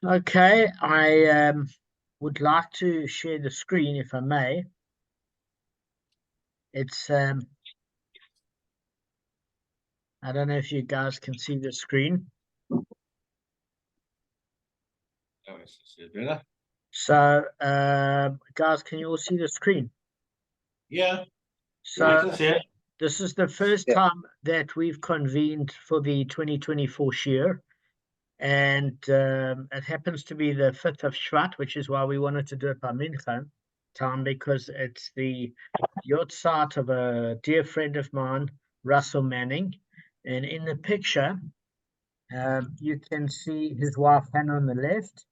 Okay, I would like to share the screen if I may. It's I don't know if you guys can see the screen. So, guys, can you all see the screen? Yeah. So this is the first time that we've convened for the 2024 year, and it happens to be the 5th of Shvat, which is why we wanted to do it by Mincha time, because it's the Yartzeit of a dear friend of mine, Russell Manning. And in the picture, you can see his wife Hannah on the left,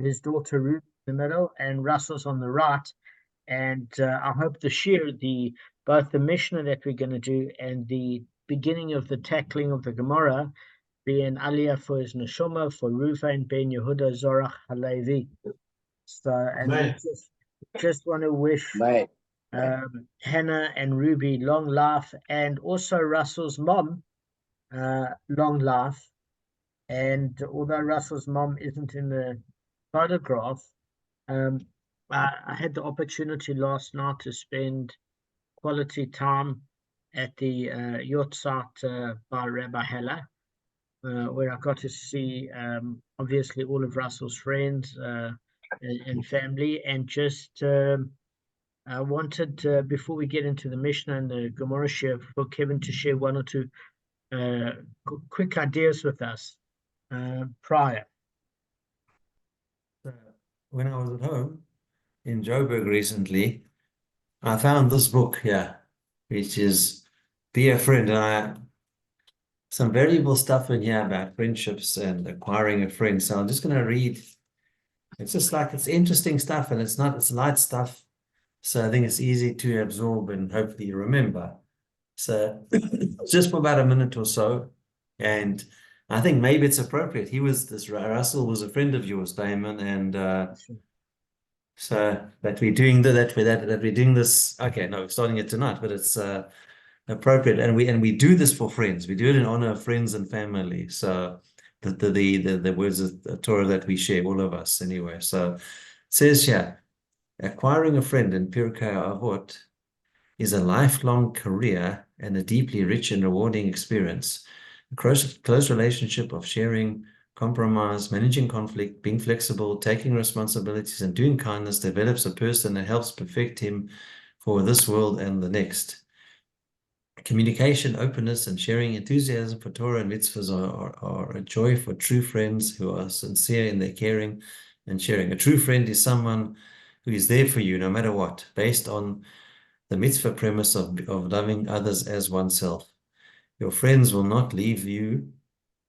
his daughter Reuven in the middle, and Russell's on the right. And I hope this year, both the Mishnah that we're going to do and the beginning of the tackling of the Gemara be an aliyah for his neshama, for Reuven ben Yehuda Zorach HaLevi. So, and we just want to wish Hannah and Ruby long life, and also Russell's mom long life. And although Russell's mom isn't in the photograph, I had the opportunity last night to spend quality time at the Yartzeit by Rabbi Hella, where I got to see obviously all of Russell's friends and family, and just I wanted, before we get into the Mishnah and the Gemara share, for Kevin to share one or two quick ideas with us prior. When I was at home in Joburg recently, I found this book here, which is Be a Friend. And some valuable stuff in here about friendships and acquiring a friend. So I'm just going to read. It's just like, it's interesting stuff, and it's light stuff. So I think it's easy to absorb and hopefully remember. So just for about a minute or so. And I think maybe it's appropriate. Russell was a friend of yours, Damon, and so that we're doing this. Okay, no, we're starting it tonight, but it's appropriate, and we do this for friends. We do it in honor of friends and family. So the words of the Torah that we share, all of us anyway. So it says here, acquiring a friend in Pirkei Avot is a lifelong career and a deeply rich and rewarding experience. A close relationship of sharing, compromise, managing conflict, being flexible, taking responsibilities, and doing kindness develops a person and helps perfect him for this world and the next. Communication, openness, and sharing enthusiasm for Torah and mitzvahs are a joy for true friends who are sincere in their caring and sharing. A true friend is someone who is there for you no matter what, based on the mitzvah premise of loving others as oneself. Your friends will not leave you.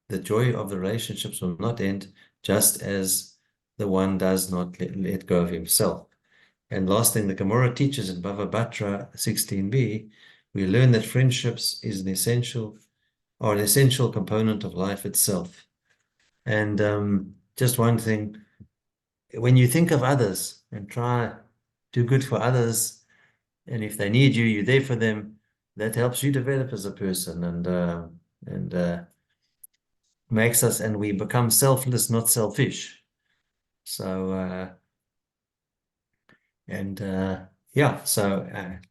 The joy of the relationships will not end, just as the one does not let go of himself. And last thing, the Gemara teaches in Bava Batra 16b, we learn that friendships are an essential component of life itself. And just one thing, when you think of others and try do good for others, and if they need you, you're there for them, that helps you develop as a person, and makes us, and we become selfless, not selfish. So yeah, so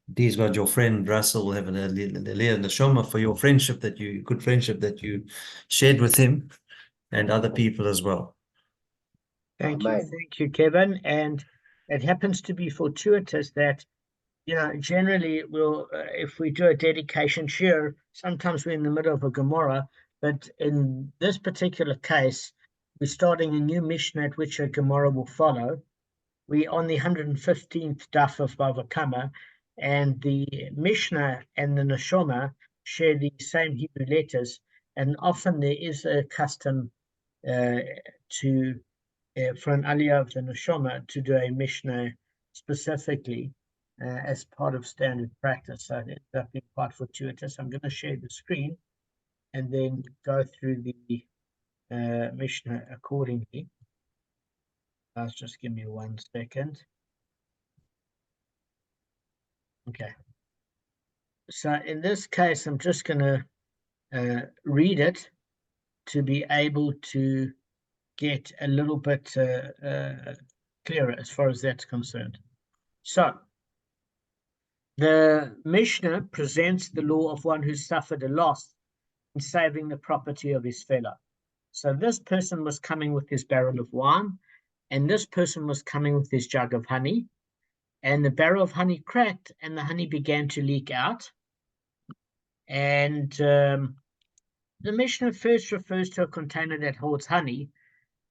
these got your friend Russell will have an aliyah neshama for your good friendship that you shared with him and other people as well. Thank you, Kevin. And it happens to be fortuitous that, generally if we do a dedication share, sometimes we're in the middle of a Gemara, but in this particular case, we're starting a new Mishnah at which a Gemara will follow. We're on the 115th daf of Bava Kamma, and the Mishnah and the Neshama share the same Hebrew letters, and often there is a custom for an aliyah of the Neshama to do a Mishnah specifically as part of standard practice. So that's been quite fortuitous. I'm going to share the screen and then go through the Mishnah accordingly. Just give me 1 second. Okay. So in this case, I'm just going to read it to be able to get a little bit clearer as far as that's concerned. So, the Mishnah presents the law of one who suffered a loss in saving the property of his fellow. So this person was coming with his barrel of wine, and this person was coming with his jug of honey, and the barrel of honey cracked, and the honey began to leak out. And the Mishnah first refers to a container that holds honey,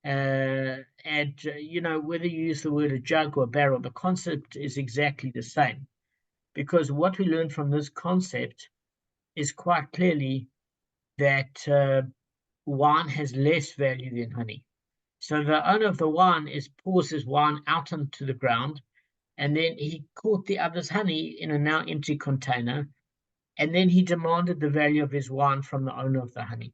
and whether you use the word a jug or a barrel, the concept is exactly the same. Because what we learn from this concept is quite clearly that wine has less value than honey. So the owner of the wine pours his wine out onto the ground, and then he caught the other's honey in a now empty container, and then he demanded the value of his wine from the owner of the honey.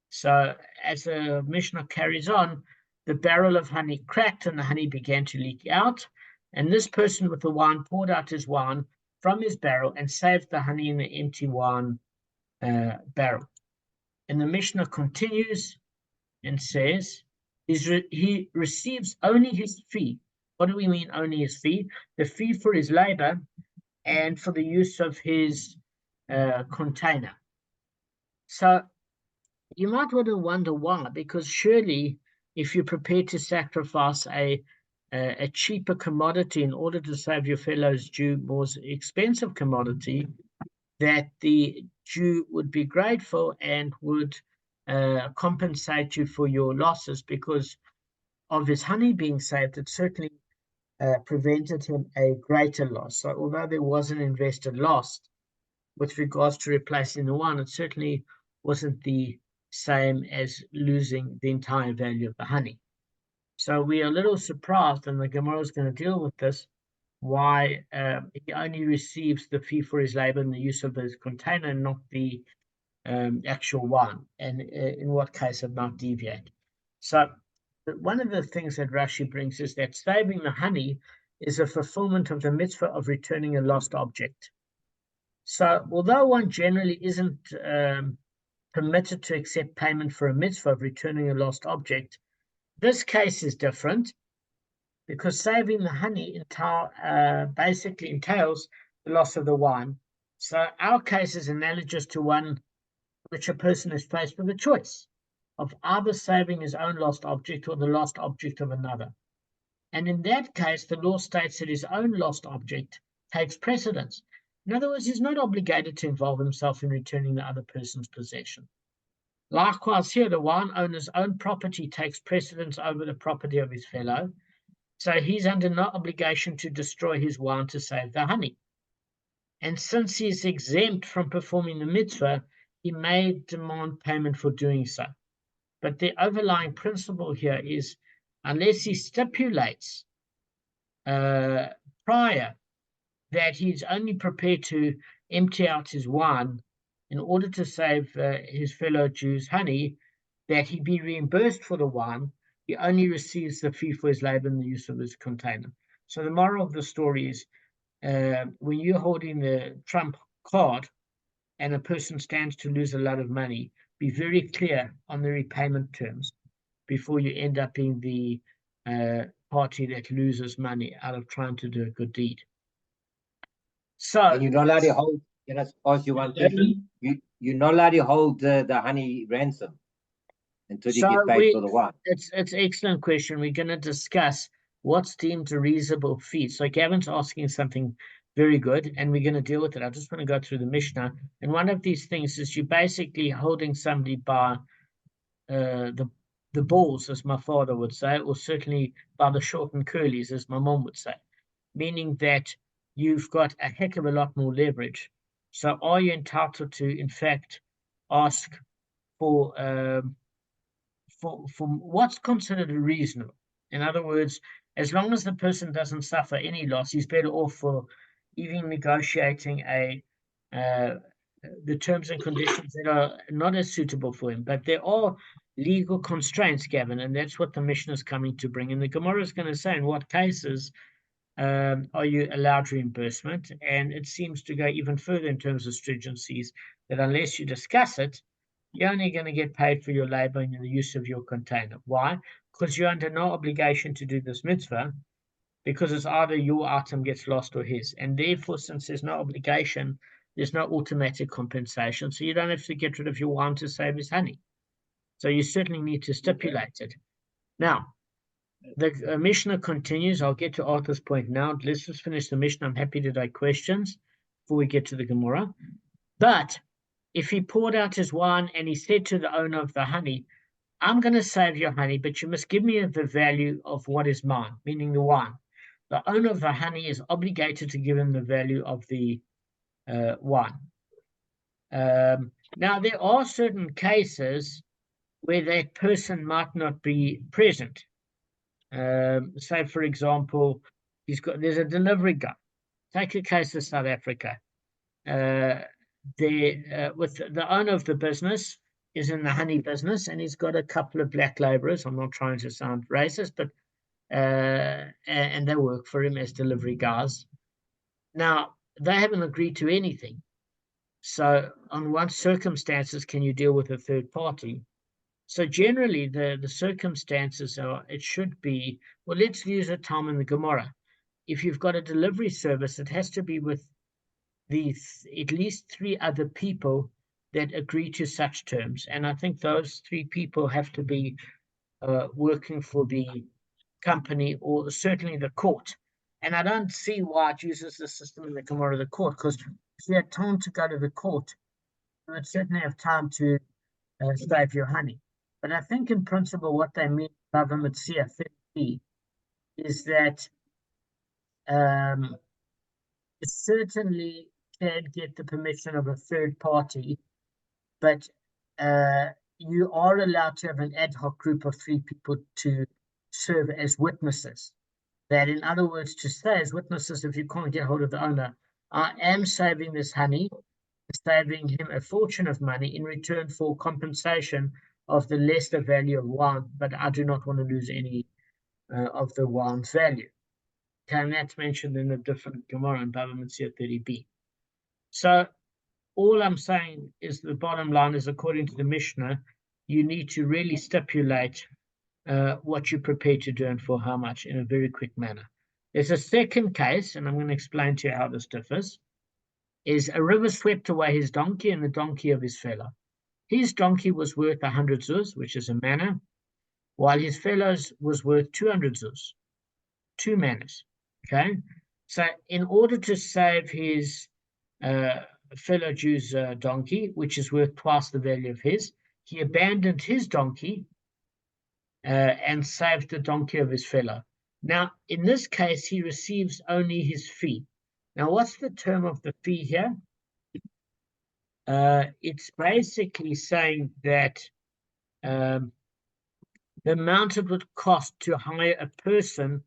So as the Mishnah carries on, the barrel of honey cracked and the honey began to leak out, and this person with the wine poured out his wine from his barrel and saved the honey in the empty wine barrel. And the Mishnah continues and says, he receives only his fee. What do we mean only his fee? The fee for his labor and for the use of his container. So you might want to wonder why, because surely if you're prepared to sacrifice a cheaper commodity in order to save your fellow's Jew more expensive commodity, that the Jew would be grateful and would compensate you for your losses because of his honey being saved. It certainly prevented him a greater loss. So although there was an invested loss with regards to replacing the wine, it certainly wasn't the same as losing the entire value of the honey. So we are a little surprised, and the Gemara is going to deal with this, why he only receives the fee for his labor and the use of his container and not the actual wine, and in what case it might deviate. So one of the things that Rashi brings is that saving the honey is a fulfillment of the mitzvah of returning a lost object. So although one generally isn't permitted to accept payment for a mitzvah of returning a lost object, this case is different because saving the honey basically entails the loss of the wine. So our case is analogous to one which a person is faced with a choice of either saving his own lost object or the lost object of another. And in that case, the law states that his own lost object takes precedence. In other words, he's not obligated to involve himself in returning the other person's possession. Likewise here, the wine owner's own property takes precedence over the property of his fellow, so he's under no obligation to destroy his wine to save the honey. And since he is exempt from performing the mitzvah, he may demand payment for doing so. But the overlying principle here is, unless he stipulates prior that he's only prepared to empty out his wine in order to save his fellow Jews honey, that he be reimbursed for the wine, he only receives the fee for his labor and the use of his container. So the moral of the story is, when you're holding the trump card and a person stands to lose a lot of money, be very clear on the repayment terms before you end up being the party that loses money out of trying to do a good deed. So, and you're not allowed to hold. Can I ask you one question? You're not allowed to hold the honey ransom until you get paid for the wine. It's an excellent question. We're going to discuss what's deemed a reasonable fee. So Gavin's asking something very good, and we're going to deal with it. I just want to go through the Mishnah. And one of these things is you're basically holding somebody by the balls, as my father would say, or certainly by the short and curlies, as my mom would say, meaning that you've got a heck of a lot more leverage. So are you entitled to, in fact, ask for what's considered reasonable? In other words, as long as the person doesn't suffer any loss, he's better off for even negotiating the terms and conditions that are not as suitable for him. But there are legal constraints, Gavin, and that's what the Mishnah is coming to bring. And the Gemara is going to say in what cases are you allowed reimbursement? And it seems to go even further in terms of stringencies, that unless you discuss it, you're only going to get paid for your labor and the use of your container. Why? Because you're under no obligation to do this mitzvah, because it's either your item gets lost or his. And therefore, since there's no obligation, there's no automatic compensation. So you don't have to get rid of your wine to save his honey. So you certainly need to stipulate it. Now, the Mishnah continues. I'll get to Arthur's point now. Let's just finish the Mishnah. I'm happy to take questions before we get to the Gemara. But if he poured out his wine and he said to the owner of the honey, I'm going to save your honey, but you must give me the value of what is mine, meaning the wine. The owner of the honey is obligated to give him the value of the wine. Now, there are certain cases where that person might not be present. Say, for example, there's a delivery guy. Take a case of South Africa. With the owner of the business is in the honey business, and he's got a couple of black laborers. I'm not trying to sound racist, but and they work for him as delivery guys. Now, they haven't agreed to anything. So on what circumstances can you deal with a third party? So generally, the circumstances are, it should be, well, let's use a time in the Gemara. If you've got a delivery service, it has to be with at least 3 other people that agree to such terms. And I think those 3 people have to be working for the company or certainly the court. And I don't see why it uses the system in the Gemara of the court, because if you had time to go to the court, you would certainly have time to save your honey. But I think in principle what they mean by Bava Kamma daf 115a5 is that you certainly can get the permission of a third party, but you are allowed to have an ad hoc group of 3 people to serve as witnesses. That, in other words, to stay as witnesses if you can't get hold of the owner, I am saving this honey, saving him a fortune of money in return for compensation of the lesser value of wine, but I do not want to lose any of the wine's value. Okay, and that's mentioned in a different Gemara in Bava Kamma daf 130b. So all I'm saying is the bottom line is, according to the Mishnah, you need to really stipulate what you're prepared to do and for how much in a very quick manner. There's a second case, and I'm going to explain to you how this differs, is a river swept away his donkey and the donkey of his fellow. His donkey was worth 100 zuz, which is a manna, while his fellow's was worth 200 zuz, 2 mannas. Okay? So in order to save his fellow Jew's donkey, which is worth twice the value of his, he abandoned his donkey and saved the donkey of his fellow. Now, in this case, he receives only his fee. Now, what's the term of the fee here? It's basically saying that the amount it would cost to hire a person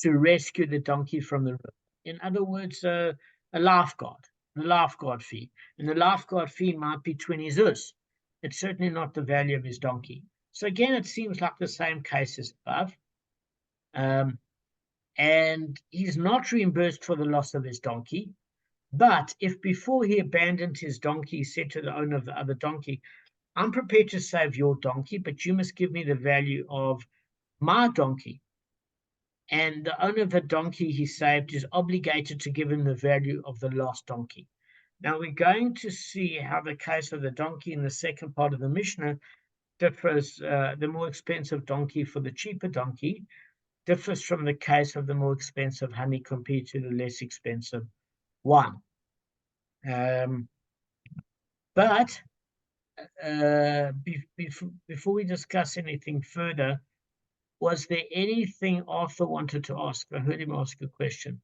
to rescue the donkey from the river. In other words, a lifeguard fee. And the lifeguard fee might be 20 zuz. It's certainly not the value of his donkey. So again, it seems like the same case as above. And he's not reimbursed for the loss of his donkey. But if before he abandoned his donkey, he said to the owner of the other donkey, I'm prepared to save your donkey, but you must give me the value of my donkey. And the owner of the donkey he saved is obligated to give him the value of the lost donkey. Now we're going to see how the case of the donkey in the second part of the Mishnah differs. The more expensive donkey for the cheaper donkey differs from the case of the more expensive honey compared to the less expensive wine. But before we discuss anything further, was there anything Arthur wanted to ask? I heard him ask a question.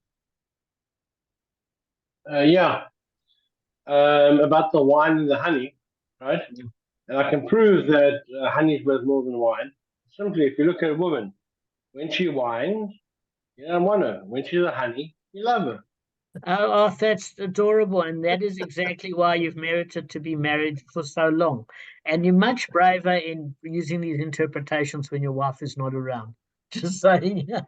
Yeah. About the wine and the honey, right? Yeah. And I can prove that honey is worth more than wine. Simply, if you look at a woman, when she wines, you don't want her. When she's a honey, you love her. Oh, that's adorable, and that is exactly why you've merited to be married for so long. And you're much braver in using these interpretations when your wife is not around. Just saying. You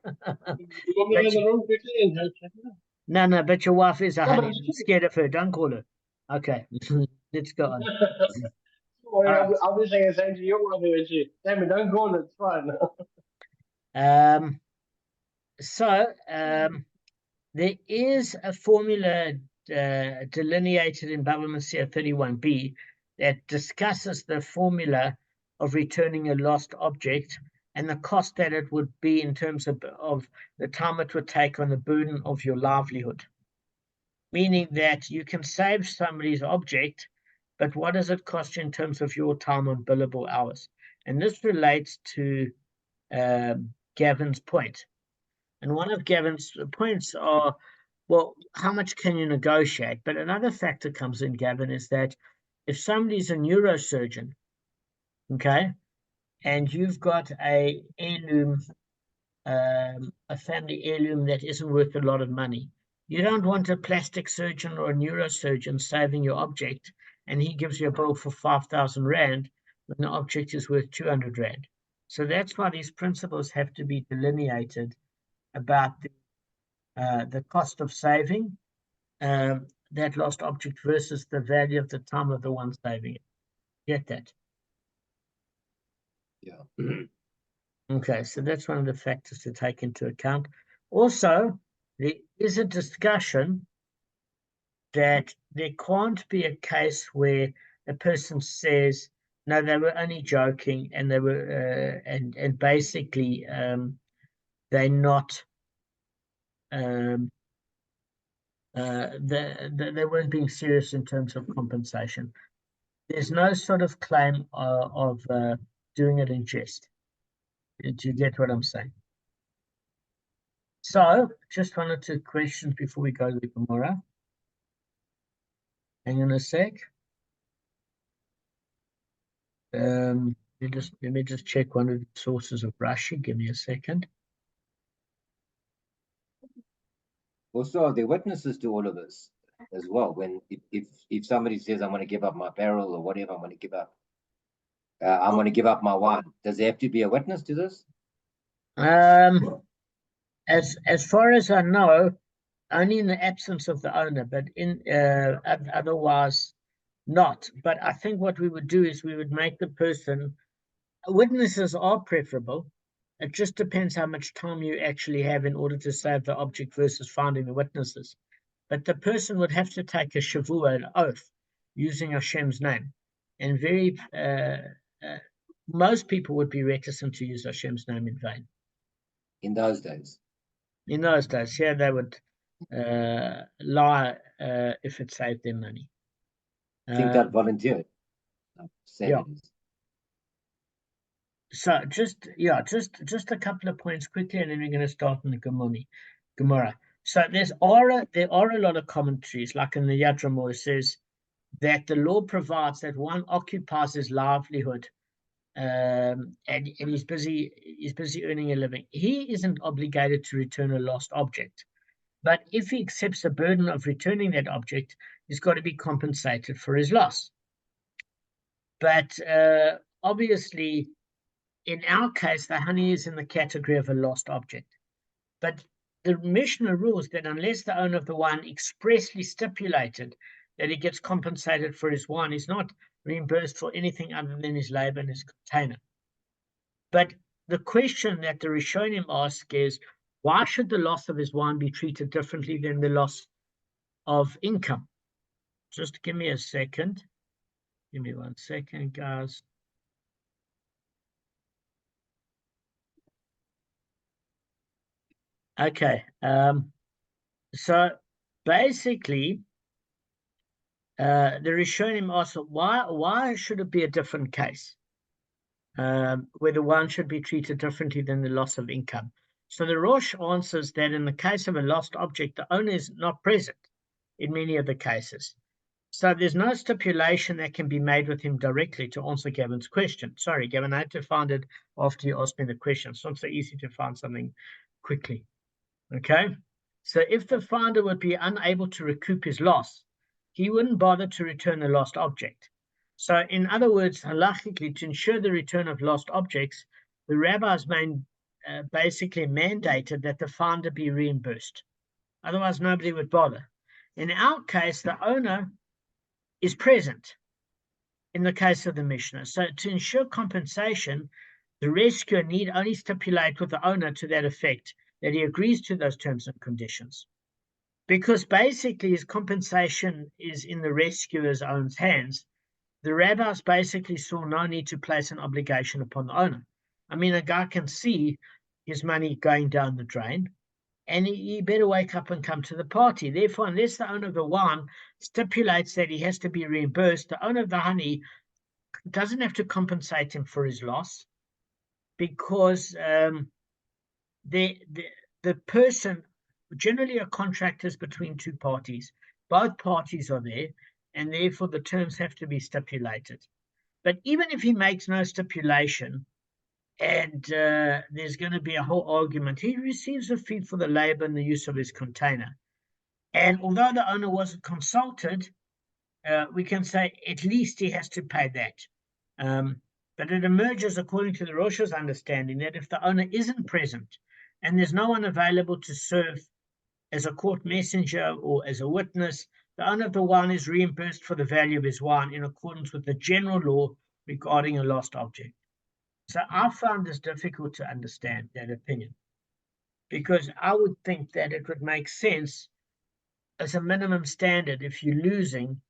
want me to the room quickly and help her? No, but your wife is a No, but honey. I'm scared of her. Don't call her. Okay, let's go on. I'll be saying the same to your wife, Damon, don't call it, it's fine. There is a formula delineated in Bava Kamma 31b that discusses the formula of returning a lost object and the cost that it would be in terms of the time it would take on the burden of your livelihood. Meaning that you can save somebody's object, but what does it cost you in terms of your time on billable hours? And this relates to Gavin's point. And one of Gavin's points are, well, how much can you negotiate? But another factor comes in, Gavin, is that if somebody's a neurosurgeon, okay, and you've got a heirloom, a family heirloom that isn't worth a lot of money, you don't want a plastic surgeon or a neurosurgeon saving your object, and he gives you a bill for 5,000 Rand when the object is worth 200 Rand. So that's why these principles have to be delineated about the cost of saving that lost object versus the value of the time of the one saving it. Get that? Yeah. Okay, so that's one of the factors to take into account. Also, there is a discussion that there can't be a case where a person says, no, they were only joking, and they were and basically they're not they weren't being serious in terms of compensation. There's no sort of claim of doing it in jest. Do you get what I'm saying? So, just one or two questions before we go to the Gemara. Hang on a sec. Let me just check one of the sources of Rashi. Give me a second. Also, are there witnesses to all of this as well? When if somebody says, I'm going to give up my barrel or whatever, I'm going to give up my wine, does there have to be a witness to this? As far as I know, only in the absence of the owner, but in otherwise not. But I think what we would do is we would make the person, witnesses are preferable. It just depends how much time you actually have in order to save the object versus finding the witnesses. But the person would have to take a shavua, an oath, using Hashem's name. And most people would be reticent to use Hashem's name in vain. In those days? In those days, yeah, they would lie if it saved them money. I think that volunteered. Yeah. So just a couple of points quickly, and then we're going to start in the Gemara. So there are a lot of commentaries, like in the Yadramor, it says that the law provides that one occupies his livelihood, and he's busy earning a living. He isn't obligated to return a lost object, but if he accepts the burden of returning that object, he's got to be compensated for his loss. But obviously, in our case, the honey is in the category of a lost object. But the Mishnah rules that unless the owner of the wine expressly stipulated that he gets compensated for his wine, he's not reimbursed for anything other than his labor and his container. But the question that the Rishonim ask is, why should the loss of his wine be treated differently than the loss of income? Just give me a second. Give me 1 second, guys. Okay. So basically, the Rishonim ask, why should it be a different case? Whether one should be treated differently than the loss of income. So the Rosh answers that in the case of a lost object, the owner is not present in many of the cases. So there's no stipulation that can be made with him directly to answer Gavin's question. Sorry, Gavin, I had to find it after you asked me the question. It's not so easy to find something quickly. Okay? So if the finder would be unable to recoup his loss, he wouldn't bother to return the lost object. So in other words, halachically, to ensure the return of lost objects, the rabbis basically mandated that the finder be reimbursed. Otherwise, nobody would bother. In our case, the owner is present. in the case of the Mishnah. So to ensure compensation, the rescuer need only stipulate with the owner to that effect that he agrees to those terms and conditions. Because basically his compensation is in the rescuer's own hands, the rabbis basically saw no need to place an obligation upon the owner. I mean, a guy can see his money going down the drain, and he better wake up and come to the party. Therefore, unless the owner of the wine stipulates that he has to be reimbursed, the owner of the honey doesn't have to compensate him for his loss, because the person, generally a contract is between two parties. Both parties are there, and therefore the terms have to be stipulated. But even if he makes no stipulation, and there's going to be a whole argument, he receives a fee for the labor and the use of his container. And although the owner wasn't consulted, we can say at least he has to pay that. But it emerges, according to the Rosh's understanding, that if the owner isn't present and there's no one available to serve as a court messenger or as a witness, the owner of the wine is reimbursed for the value of his wine in accordance with the general law regarding a lost object. So I found this difficult to understand, that opinion, because I would think that it would make sense as a minimum standard. If you're losing,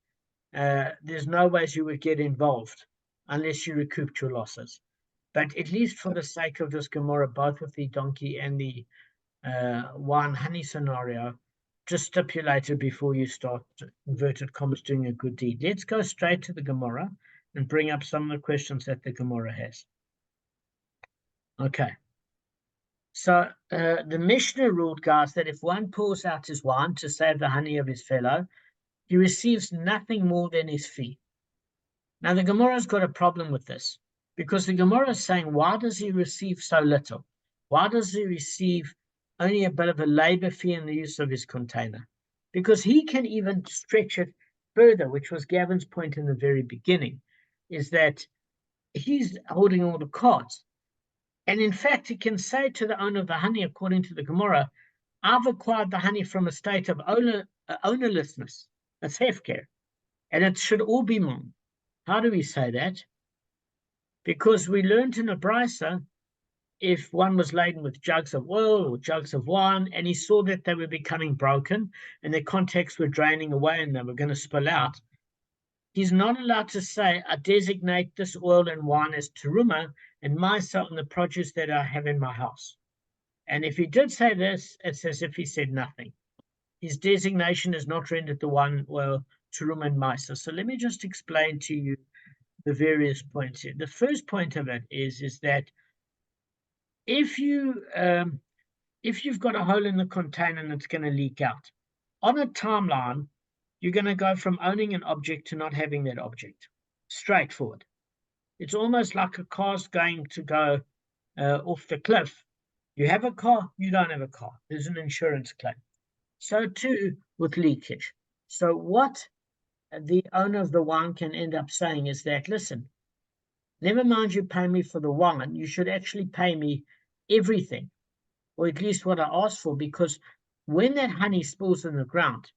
there's no ways you would get involved unless you recouped your losses. But at least for the sake of this Gemara, both with the donkey and the wine honey scenario, just stipulated before you start, inverted commas, doing a good deed. Let's go straight to the Gemara and bring up some of the questions that the Gemara has. Okay. So the Mishnah ruled, guys, that if one pours out his wine to save the honey of his fellow, he receives nothing more than his fee. Now, the Gemara's got a problem with this, because the Gemara is saying, why does he receive so little? Why does he receive only a bit of a labor fee in the use of his container? Because he can even stretch it further, which was Gavin's point in the very beginning, is that he's holding all the cards. And in fact, he can say to the owner of the honey, according to the Gemara, I've acquired the honey from a state of ownerlessness. That's hefker, and it should all be mine. How do we say that? Because we learned in a brisa, if one was laden with jugs of oil or jugs of wine, and he saw that they were becoming broken and their contacts were draining away and they were going to spill out, he's not allowed to say, I designate this oil and wine as teruma and myself and the produce that I have in my house. And if he did say this, it's as if he said nothing. His designation is not rendered the wine, oil, teruma, and mysa. So let me just explain to you the various points here. The first point of it is that if you've got a hole in the container and it's going to leak out, on a timeline, you're going to go from owning an object to not having that object. Straightforward. It's almost like a car's going to go off the cliff. You have a car, you don't have a car. There's an insurance claim. So too with leakage. So what the owner of the wine can end up saying is that, listen, never mind you pay me for the wine, you should actually pay me everything, or at least what I asked for, because when that honey spills in the ground,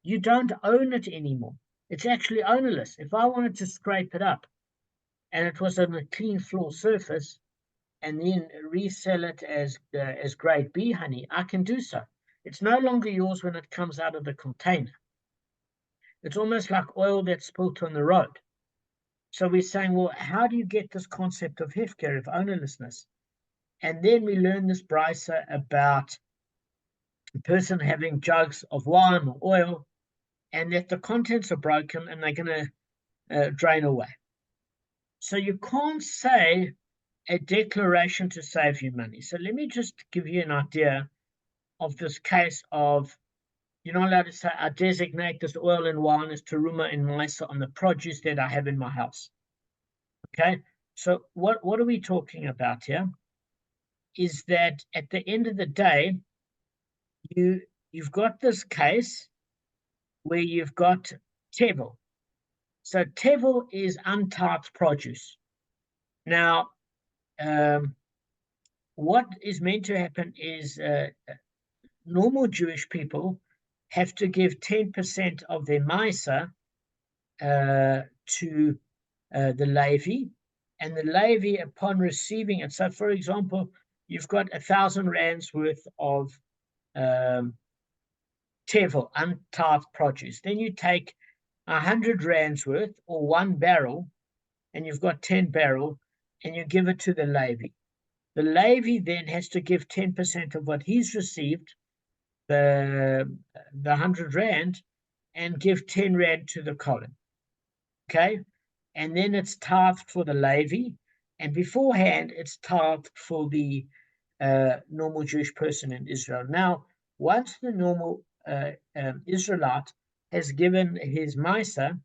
you don't own it anymore. It's actually ownerless. If I wanted to scrape it up and it was on a clean floor surface and then resell it as grade B honey, I can do so. It's no longer yours when it comes out of the container. It's almost like oil that's spilt on the road. So we're saying, well, how do you get this concept of hefker, of ownerlessness? And then we learn this brisa about a person having jugs of wine or oil, and that the contents are broken and they're going to drain away. So you can't say a declaration to save you money. So let me just give you an idea of this case of, you're not allowed to say, I designate this oil and wine as teruma and maisa on the produce that I have in my house. Okay, so what are we talking about here? Is that at the end of the day, you've got this case where you've got tevel. So tevel is untyped produce. Now, what is meant to happen is normal Jewish people have to give 10% of their maisa to the Levi, and the Levi, upon receiving it. So, for example, you've got 1,000 rands worth of tevel, untithed produce. Then you take 100 rands worth, or 1 barrel, and you've got 10 barrel, and you give it to the Levi. The Levi then has to give 10% of what he's received, the 100 rand, and give 10 rand to the Kohen. Okay? And then it's tithed for the Levi, and beforehand it's tithed for the normal Jewish person in Israel. Now, once the normal Israelite has given his Misa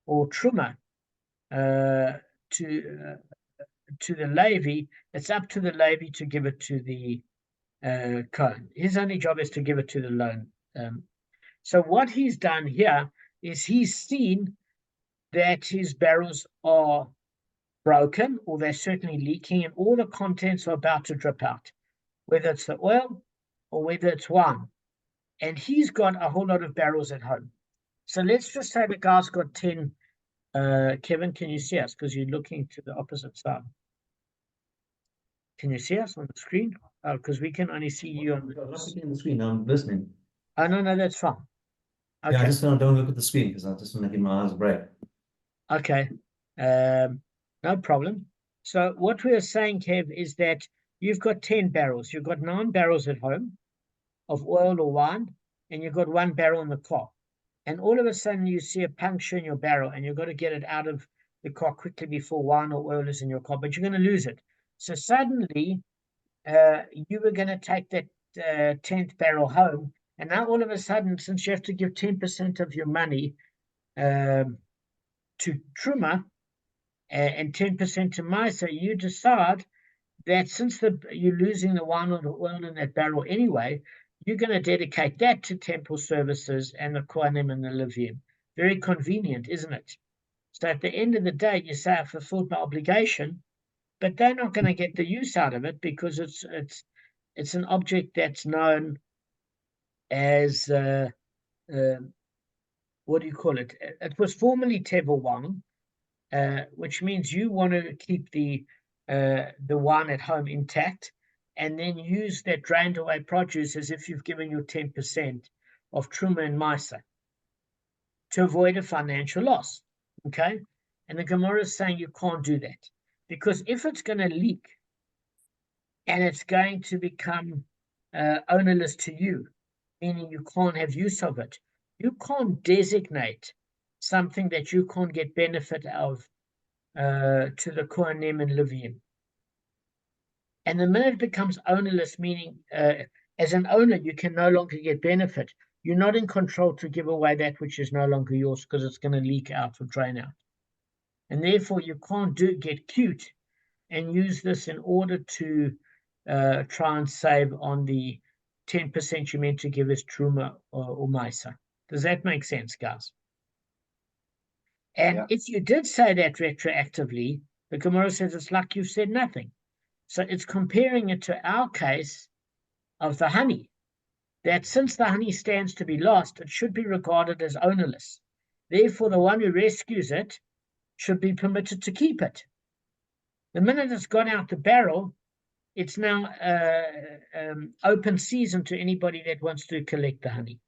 or Truma to the Levi, it's up to the Levi to give it to the Kohen. His only job is to give it to the loan. So what he's done here is he's seen that his barrels are broken, or they're certainly leaking, and all the contents are about to drip out, whether it's the oil or whether it's wine. And he's got a whole lot of barrels at home. So let's just say the guy's got 10. Kevin, can you see us? Because you're looking to the opposite side. Can you see us on the screen? Because we can only see you on I'm not looking at the screen, I'm listening. Oh, no, that's fine. Okay. Yeah, I just don't look at the screen because I just want to give my eyes a break. Okay. No problem. So what we are saying, Kev, is that you've got 10 barrels. You've got 9 barrels at home of oil or wine, and you've got 1 barrel in the car. And all of a sudden you see a puncture in your barrel, and you've got to get it out of the car quickly before wine or oil is in your car, but you're going to lose it. So suddenly you were going to take that 10th barrel home, and now all of a sudden, since you have to give 10% of your money to Truma and 10% to Misa, you decide that since you're losing the wine or the oil in that barrel anyway, you're going to dedicate that to temple services and the Kohanim and the Levim. Very convenient, isn't it? So at the end of the day, you say, I fulfilled my obligation, but they're not going to get the use out of it because it's an object that's known as what do you call it? It was formerly tevel wine, which means you want to keep the wine at home intact, and then use that drained away produce as if you've given your 10% of Truma and Misa to avoid a financial loss. Okay, and the Gemara is saying you can't do that, because if it's going to leak and it's going to become ownerless to you, meaning you can't have use of it, you can't designate something that you can't get benefit of to the Kohanim and Levim. And the minute it becomes ownerless, meaning as an owner, you can no longer get benefit. You're not in control to give away that which is no longer yours because it's going to leak out or drain out. And therefore, you can't get cute and use this in order to try and save on the 10% you meant to give as Truma or Misa. Does that make sense, guys? And if you did say that retroactively, the Gemara says it's like you've said nothing. So it's comparing it to our case of the honey, that since the honey stands to be lost, it should be regarded as ownerless. Therefore, the one who rescues it should be permitted to keep it. The minute it's gone out the barrel, it's now open season to anybody that wants to collect the honey.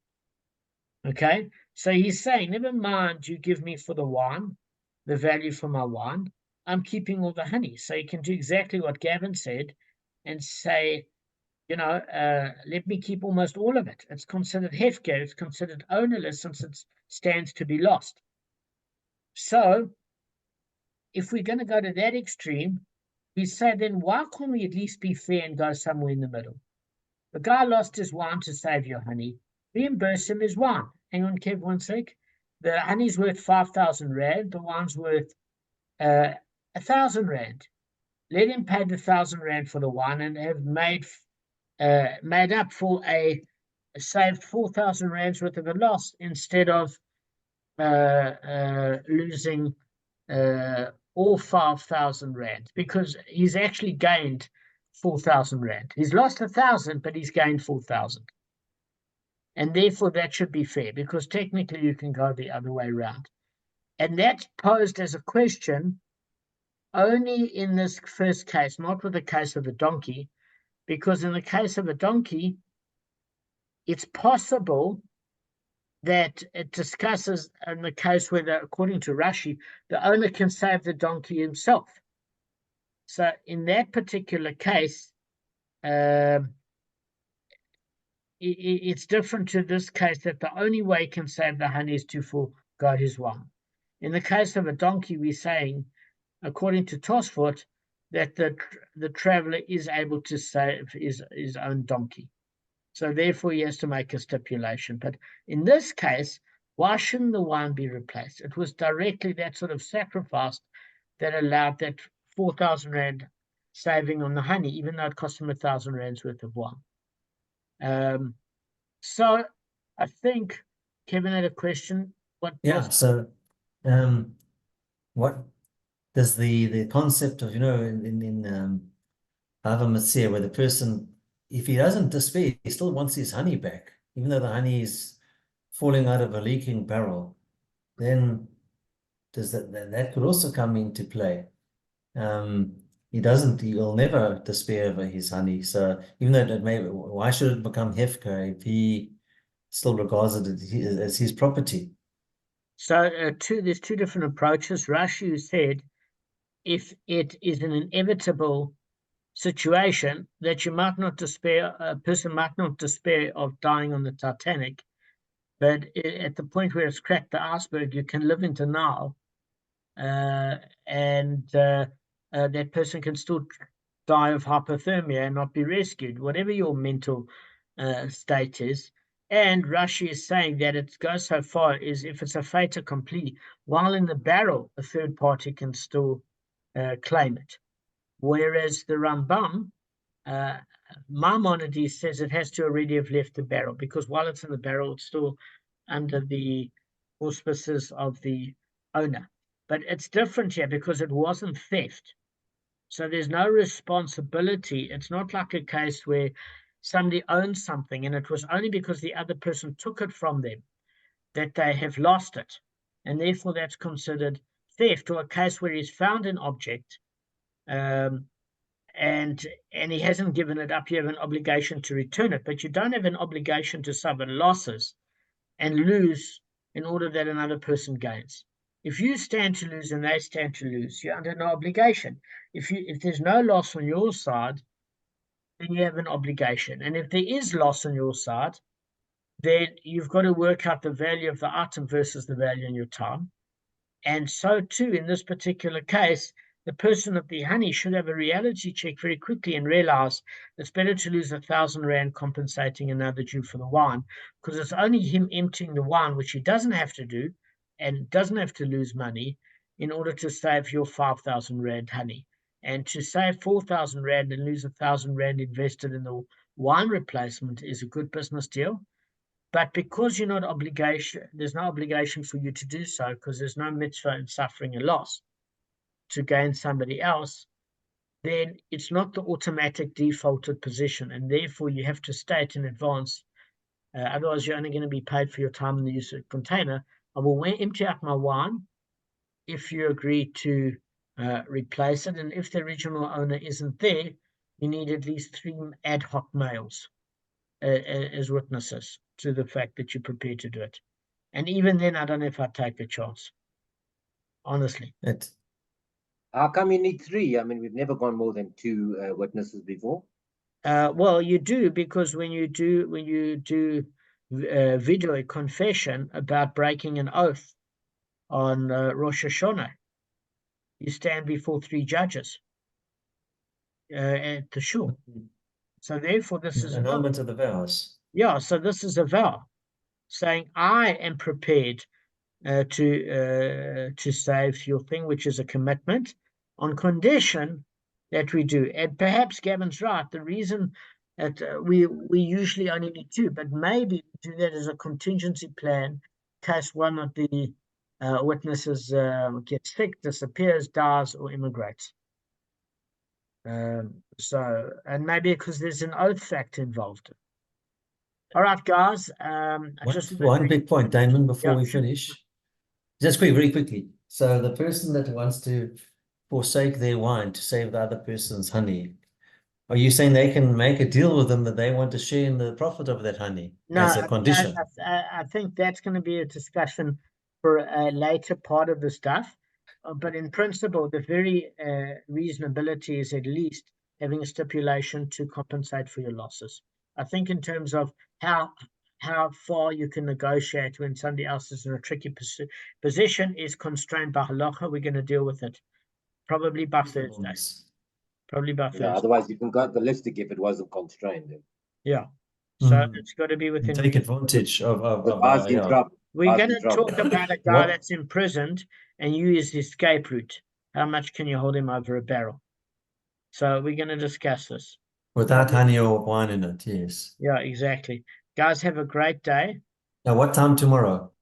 Okay, so he's saying, never mind you give me for the wine, the value for my wine, I'm keeping all the honey. So you can do exactly what Gavin said and say, let me keep almost all of it. It's considered hefker, it's considered ownerless since it stands to be lost. So if we're going to go to that extreme, we say, then why can't we at least be fair and go somewhere in the middle? The guy lost his wine to save your honey. Reimburse him his wine. Hang on, Kev, 1 sec. The honey's worth 5,000 rand. The wine's worth 1,000 rand. Let him pay the 1,000 rand for the wine and have made up for saved 4,000 rands worth of a loss instead of losing all 5,000 rand, because he's actually gained 4,000 rand. He's lost 1,000, but he's gained 4,000. And therefore that should be fair, because technically you can go the other way around. And that's posed as a question only in this first case, not with the case of a donkey, because in the case of a donkey, it's possible that it discusses in the case where, according to Rashi, the owner can save the donkey himself. So in that particular case, it's different to this case, that the only way he can save the honey is to forego his wine. In the case of a donkey, we're saying, according to Tosfot, that the traveler is able to save his own donkey. So therefore, he has to make a stipulation. But in this case, why shouldn't the wine be replaced? It was directly that sort of sacrifice that allowed that 4,000 rand saving on the honey, even though it cost him 1,000 rands worth of wine. So I think Kevin had a question. So what does the concept of, in Bava Kamma, where the person, if he doesn't despair, he still wants his honey back, even though the honey is falling out of a leaking barrel, then does that could also come into play. He'll never despair over his honey. So even though why should it become hefker if he still regards it as his property? So there's two different approaches. Rashi said, if it is an inevitable situation that you might not despair, a person might not despair of dying on the Titanic, but at the point where it's cracked the iceberg, you can live in denial, and that person can still die of hypothermia and not be rescued, whatever your mental state is. And Rashi is saying that it goes so far as if it's a fait accompli, while in the barrel, a third party can still claim it. Whereas the Rambam, Maimonides, says it has to already have left the barrel, because while it's in the barrel, it's still under the auspices of the owner. But it's different here because it wasn't theft. So there's no responsibility. It's not like a case where somebody owns something and it was only because the other person took it from them that they have lost it. And therefore that's considered theft, or a case where he's found an object and he hasn't given it up. You have an obligation to return it, but you don't have an obligation to suffer losses and lose in order that another person gains. If you stand to lose and they stand to lose, you're under no obligation. If there's no loss on your side, then you have an obligation. And if there is loss on your side, then you've got to work out the value of the item versus the value in your time. And so too, in this particular case, the person of the honey should have a reality check very quickly and realize it's better to lose 1,000 rand compensating another Jew for the wine, because it's only him emptying the wine, which he doesn't have to do and doesn't have to lose money in order to save your 5,000 rand honey. And to save 4,000 rand and lose 1,000 rand invested in the wine replacement is a good business deal. But because you're not there's no obligation for you to do so, because there's no mitzvah in suffering a loss to gain somebody else, then it's not the automatic defaulted position, and therefore you have to state in advance. Otherwise, you're only going to be paid for your time in the use of the container. I will empty out my wine if you agree to replace it, and if the original owner isn't there, you need at least 3 ad hoc males as witnesses to the fact that you're prepared to do it. And even then, I don't know if I'd take a chance, honestly. How come you need 3? I mean, we've never gone more than 2 witnesses before. Well, you do, because when you do video confession about breaking an oath on Rosh Hashanah, you stand before 3 judges at the shul. So therefore, this is an element of the vows. Yeah, so this is a vow saying I am prepared to save your thing, which is a commitment, on condition that we do. And perhaps Gavin's right. The reason that we usually only need 2, but maybe do that as a contingency plan in case one of the witnesses gets sick, disappears, dies, or immigrates. And maybe because there's an oath factor involved. All right, guys. One big point, Damon, before we finish. Just very quickly. So the person that wants to forsake their wine to save the other person's honey, are you saying they can make a deal with them that they want to share in the profit of that honey No, as a condition? I think that's going to be a discussion for a later part of the stuff. But in principle, the very reasonability is at least having a stipulation to compensate for your losses. I think in terms of how far you can negotiate when somebody else is in a tricky position is constrained by halacha. We're going to deal with it probably by Thursday. Probably by Thursday. Otherwise, you can go ballistic if it wasn't constrained. Yeah. So it's got to be within. Take advantage of in trouble. We're going to talk about a guy that's imprisoned and use the escape route. How much can you hold him over a barrel? So we're going to discuss this. Without honey or wine in it, yes. Yeah, exactly. Guys, have a great day. Now, what time tomorrow?